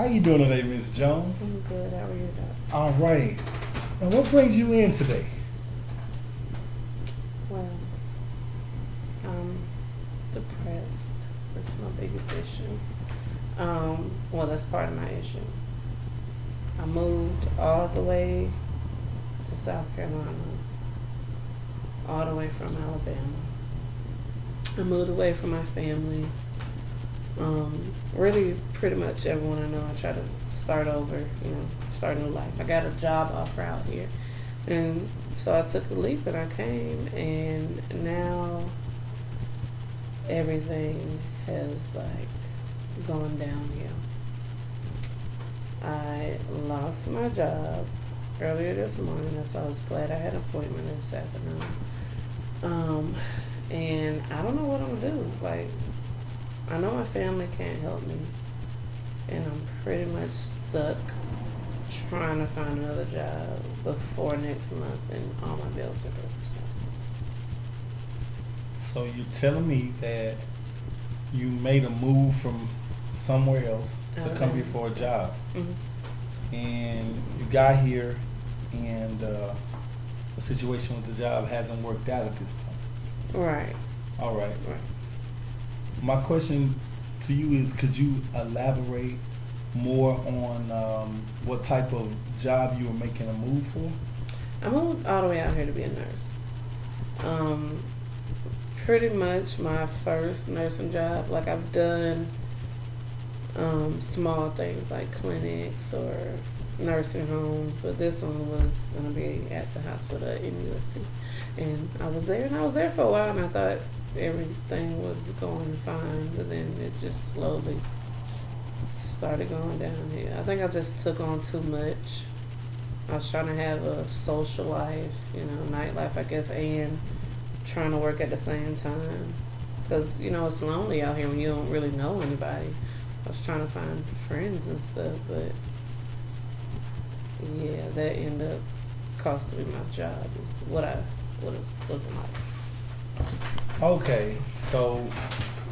How you doing today, Miss Jones? I'm good. How are you, Doc? All right. Now, what brings you in today? Well, I'm depressed. That's my biggest issue. Well, that's part of my issue. I moved all the way to South Carolina, all the way from Alabama. I moved away from my family. Really, pretty much everyone I know. I try to start over, start a new life. I got a job offer out here, and so I took the leap and I came, and now everything has gone downhill. I lost my job earlier this morning, so I was glad I had an appointment this afternoon. And I don't know what I'm gonna do. I know my family can't help me, and I'm pretty much stuck trying to find another job before next month, and all my bills are due. So you're telling me that you made a move from somewhere else to come here for a job, and you got here, and the situation with the job hasn't worked out at this point. Right. All right. Right. My question to you is, could you elaborate more on what type of job you were making a move for? I moved all the way out here to be a nurse. Pretty much my first nursing job. I've done small things like clinics or nursing homes, but this one was going to be at the hospital at MUSC. And I was there for a while, and I thought everything was going fine, but then it just slowly started going downhill. I think I just took on too much. I was trying to have a social life, nightlife, I guess, and trying to work at the same time. Because, it's lonely out here when you don't really know anybody. I was trying to find friends and stuff, but yeah, that ended up costing me my job, is what it's looking like. Okay, so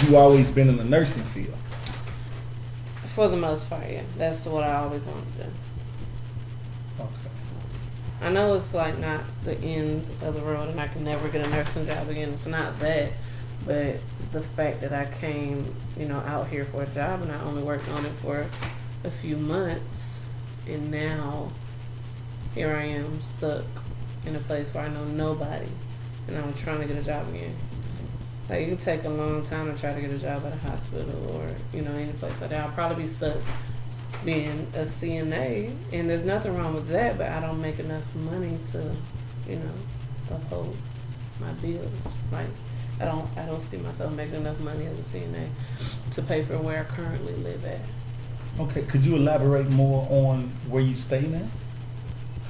you always been in the nursing field? For the most part, yeah. That's what I always wanted to do. Okay. I know it's not the end of the road and I can never get a nursing job again. It's not that. But the fact that I came, out here for a job and I only worked on it for a few months, and now here I am stuck in a place where I know nobody, and I'm trying to get a job again. It can take a long time to try to get a job at a hospital or, any place like that. I'll probably be stuck being a CNA, and there's nothing wrong with that, but I don't make enough money to, uphold my bills. I don't see myself making enough money as a CNA to pay for where I currently live at. Okay, could you elaborate more on where you stay now?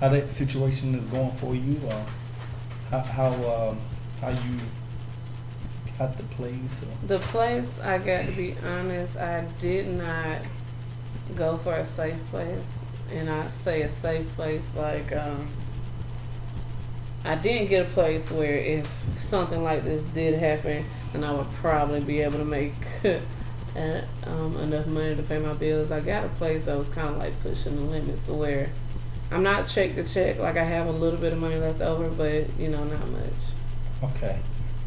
How that situation is going for you, or how you got the place? Or? The place, I got to be honest, I did not go for a safe place, and I say a safe place I didn't get a place where if something like this did happen, then I would probably be able to make enough money to pay my bills. I got a place that was kind of pushing the limits to where I'm not check to check. I have a little bit of money left over, but not much. Okay.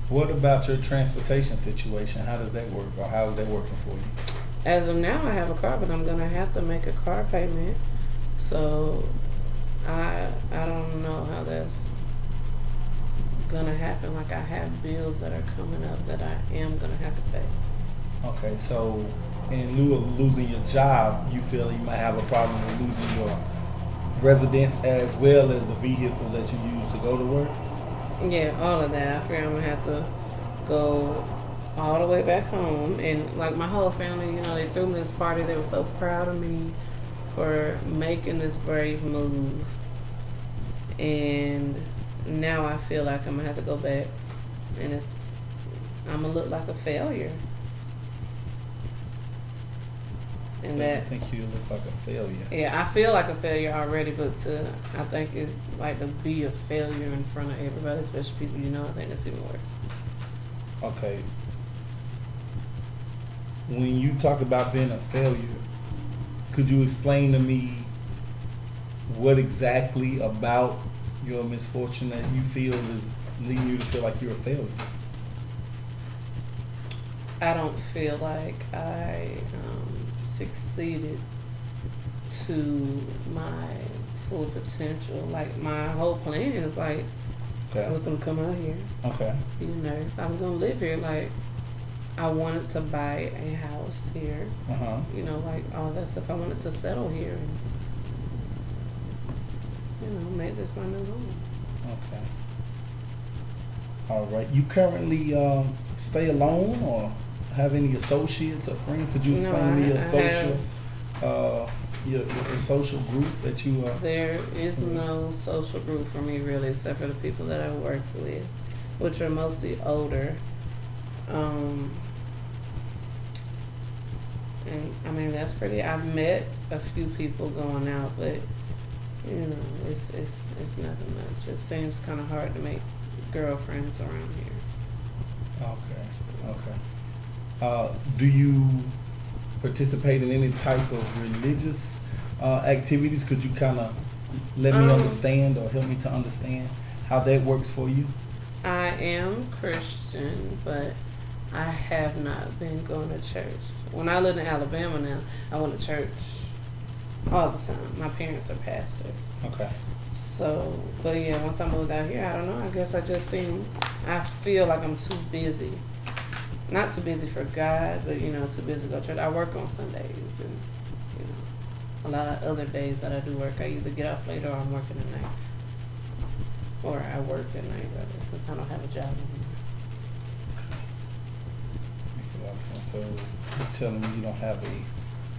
What about your transportation situation? How does that work, or how is that working for you? As of now, I have a car, but I'm gonna have to make a car payment. So I don't know how that's gonna happen. I have bills that are coming up that I am gonna have to pay. Okay, so in lieu of losing your job, you feel you might have a problem with losing your residence as well as the vehicle that you use to go to work? Yeah, all of that. I figure I'm gonna have to go all the way back home, and my whole family, they threw me this party. They were so proud of me for making this brave move, and now I feel like I'm gonna have to go back, and I'm gonna look like a failure. And So that, you think you look like a failure? yeah, I feel like a failure already, but I think it's to be a failure in front of everybody, especially people I think that's even worse. Okay. When you talk about being a failure, could you explain to me what exactly about your misfortune that you feel is leading you to feel like you're a failure? I don't feel like I succeeded to my full potential. Like my whole plan is like I was gonna come out here, Okay. be a nurse. I was gonna live here. Like I wanted to buy a house here. You know, like all that stuff. I wanted to settle here and make this my new home. Okay. All right. You currently stay alone or have any associates or friends? Could you explain to me your social group that you are? There is no social group for me really, except for the people that I work with, which are mostly older. And I mean that's pretty. I've met a few people going out, but it's nothing much. It seems kind of hard to make girlfriends around here. Okay. Do you participate in any type of religious activities? Could you kind of let me understand or help me to understand how that works for you? I am Christian, but I have not been going to church. When I lived in Alabama now, I went to church all the time. My parents are pastors. Okay. So, but yeah, once I moved out here, I don't know. I guess I feel like I'm too busy. Not too busy for God, but too busy to go to church. I work on Sundays and, a lot of other days that I do work. I either get off later or I'm working at night. Or I work at night rather, since I don't have a job anymore. So you're telling me you don't have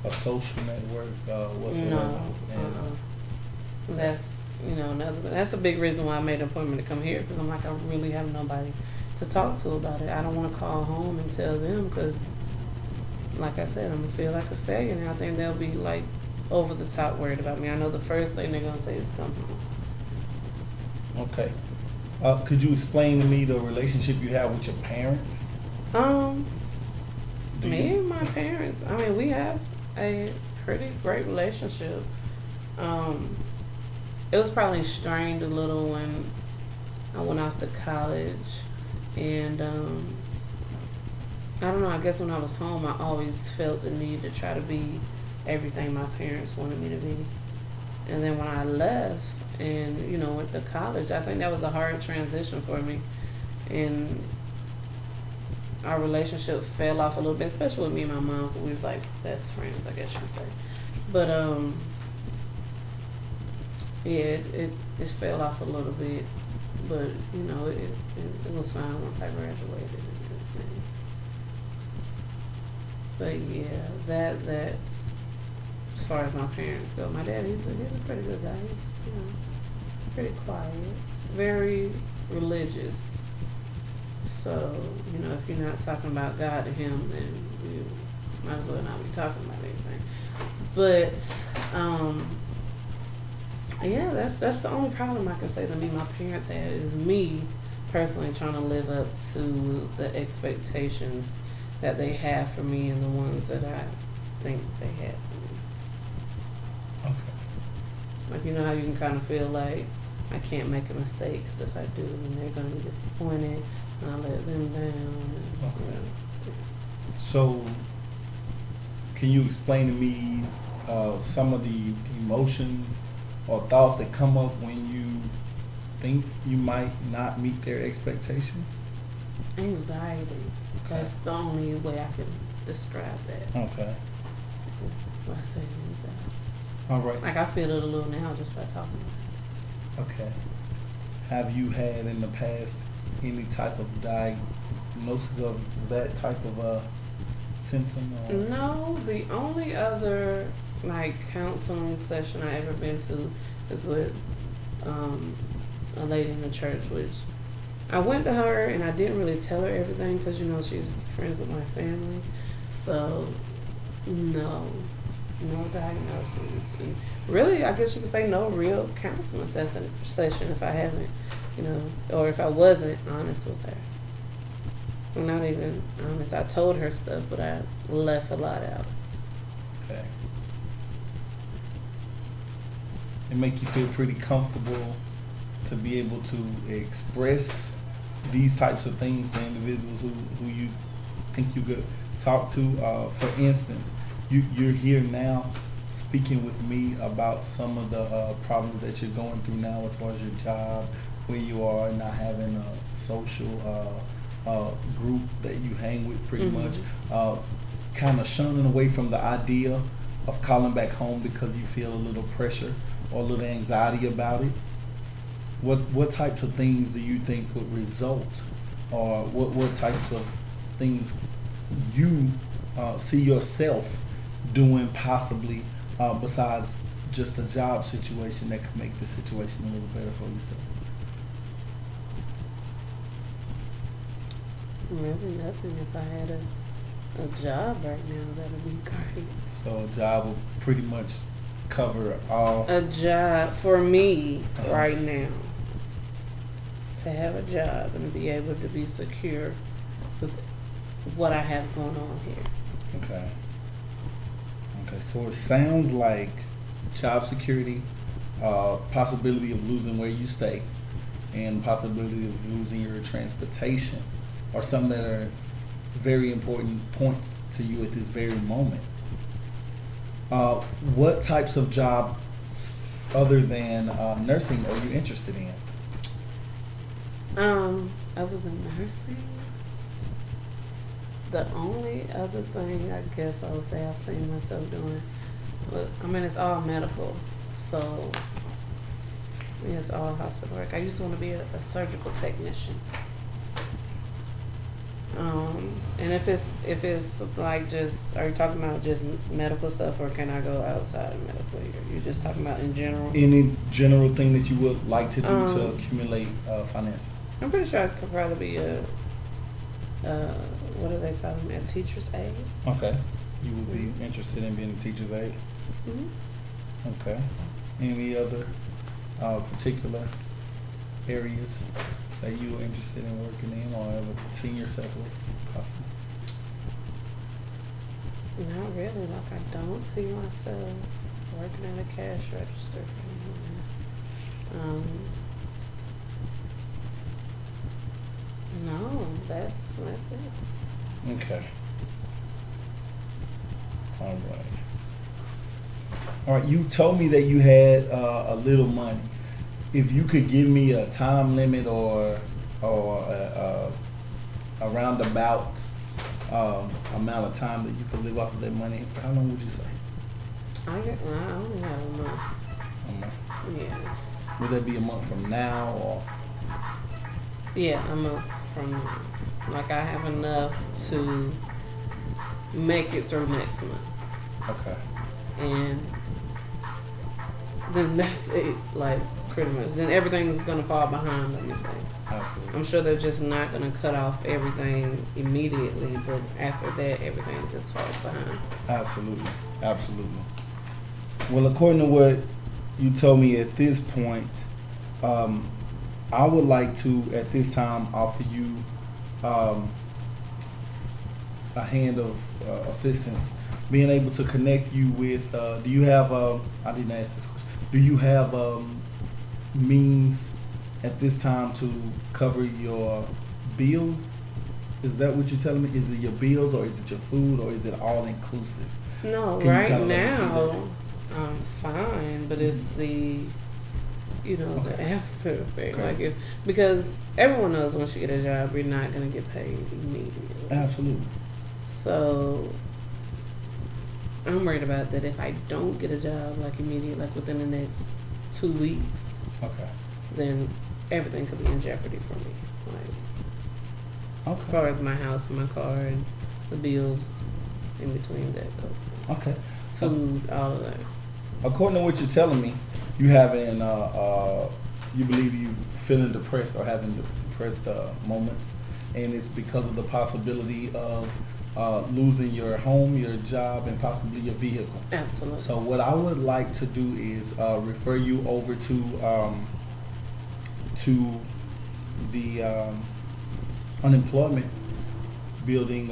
a social network whatsoever? No. That's that's a big reason why I made an appointment to come here, because I'm like, I really have nobody to talk to about it. I don't want to call home and tell them because, like I said, I'm gonna feel like a failure, and I think they'll be like over the top worried about me. I know the first thing they're gonna say is come home. Okay. Could you explain to me the relationship you have with your parents? Me and my parents, I mean, we have a pretty great relationship. It was probably strained a little when I went off to college, and I don't know, I guess when I was home I always felt the need to try to be everything my parents wanted me to be. And then when I left and went to college, I think that was a hard transition for me, and our relationship fell off a little bit, especially with me and my mom, because we was like best friends, I guess you could say. But yeah, it fell off a little bit, but it was fine once I graduated and everything. But yeah, that as far as my parents go, my dad, he's a pretty good guy. He's pretty quiet, very religious. So, if you're not talking about God to him, then you might as well not be talking about anything. But, yeah, that's the only problem I can say that my parents had, is me personally trying to live up to the expectations that they have for me and the ones that I think they had for me. Okay. Like, how you can kind of feel like I can't make a mistake, because if I do, then they're going to be disappointed. I let them down. Okay. So, can you explain to me some of the emotions or thoughts that come up when you think you might not meet their expectations? Anxiety. Okay. That's the only way I can describe that. Okay. That's what I say, anxiety. All right. Like I feel it a little now just by talking about Okay. Have you had in the past any type of diagnosis of that type of symptom? Or? No, the only other counseling session I ever been to is with a lady in the church, which I went to her and I didn't really tell her everything because she's friends with my family. So no diagnosis, and really I guess you could say no real counseling session if I haven't, or if I wasn't honest with her. I'm not even honest. I told her stuff, but I left a lot out. Okay. it make you feel pretty comfortable to be able to express these types of things to individuals who you think you could talk to? For instance, you're here now speaking with me about some of the problems that you're going through now as far as your job, where you are not having a social group that you hang with pretty much, kind of shunning away from the idea of calling back home because you feel a little pressure or a little anxiety about it. What types of things do you think would result, or what types of things you see yourself doing possibly besides just the job situation that could make the situation a little better for yourself? Really nothing. If I had a job right now, that would be great. So a job will pretty much cover all. A job for me right now, to have a job and be able to be secure with what I have going on here. Okay. Okay, so it sounds like job security, possibility of losing where you stay, and possibility of losing your transportation are some that are very important points to you at this very moment. What types of jobs other than nursing are you interested in? Other than nursing, the only other thing I guess I would say I've seen myself doing, I mean, it's all medical, so it's all hospital work. I used to want to be a surgical technician. And if it's like just, are you talking about just medical stuff, or can I go outside of medical? You're just talking about in general? Any general thing that you would like to do to accumulate finance? I'm pretty sure I could probably be what do they call them? A teacher's aide. Okay. You would be interested in being a teacher's aide? Mm-hmm. Okay. Any other particular areas that you are interested in working in or ever seen yourself with, possibly? Not really. Like, I don't see myself working at a cash register. No, that's it. Okay. All right. All right. You told me that you had a little money. If you could give me a time limit or a roundabout amount of time that you could live off of that money, how long would you say? I only have a month. A month. Yes. Would that be a month from now or? Yeah, a month from now. Like, I have enough to make it through next month. Okay. And then that's it, like, pretty much. Then everything is going to fall behind, let me say. Absolutely. I'm sure they're just not going to cut off everything immediately, but after that, everything just falls behind. Absolutely. Absolutely. Well, according to what you told me at this point, I would like to, at this time, offer you a hand of assistance, being able to connect you with, do you have, I didn't ask this question, do you have means at this time to cover your bills? Is that what you're telling me? Is it your bills, or is it your food, or is it all inclusive? No, Can you right kinda let me see now, that? I'm fine, but it's the, the after effect. Okay. Like, because everyone knows once you get a job, you're not going to get paid immediately. Absolutely. So I'm worried about that if I don't get a job, like, immediately, like within the next 2 weeks, Okay. then everything could be in jeopardy for me. Like, as far Okay. as my house and my car and the bills in between that goes. Okay. Food, all of that. According to what you're telling me, you having, you believe you feeling depressed or having depressed moments, and it's because of the possibility of losing your home, your job, and possibly your vehicle. Absolutely. So what I would like to do is refer you over to the unemployment building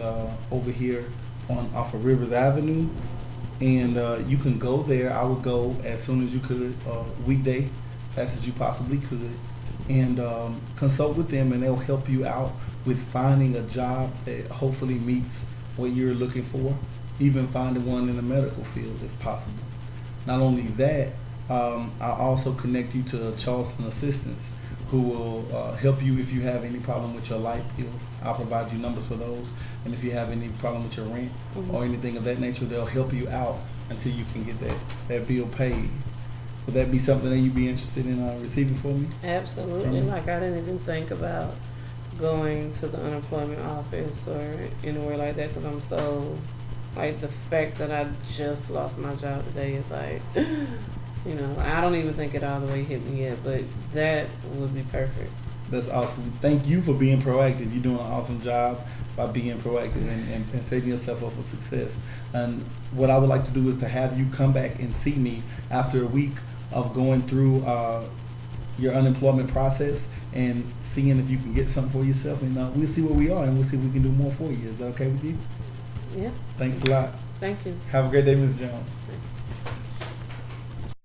over here off of Rivers Avenue, And you can go there. I would go as soon as you could, weekday, fast as you possibly could, and consult with them, and they'll help you out with finding a job that hopefully meets what you're looking for, even finding one in the medical field if possible. Not only that, I'll also connect you to Charleston Assistance, who will help you if you have any problem with your light bill. I'll provide you numbers for those. And if you have any problem with your rent or anything of that nature, they'll help you out until you can get that bill paid. Would that be something that you'd be interested in receiving for me? Absolutely. Like, I didn't even think about going to the unemployment office or anywhere like that, because I'm so, like, the fact that I just lost my job today is like, you know, I don't even think it all the way hit me yet, but that would be perfect. That's awesome. Thank you for being proactive. You're doing an awesome job by being proactive and setting yourself up for success. And what I would like to do is to have you come back and see me after a week of going through your unemployment process and seeing if you can get something for yourself. And we'll see where we are, and we'll see if we can do more for you. Is that okay with you? Yeah. Thanks a lot. Thank you. Have a great day, Ms. Jones.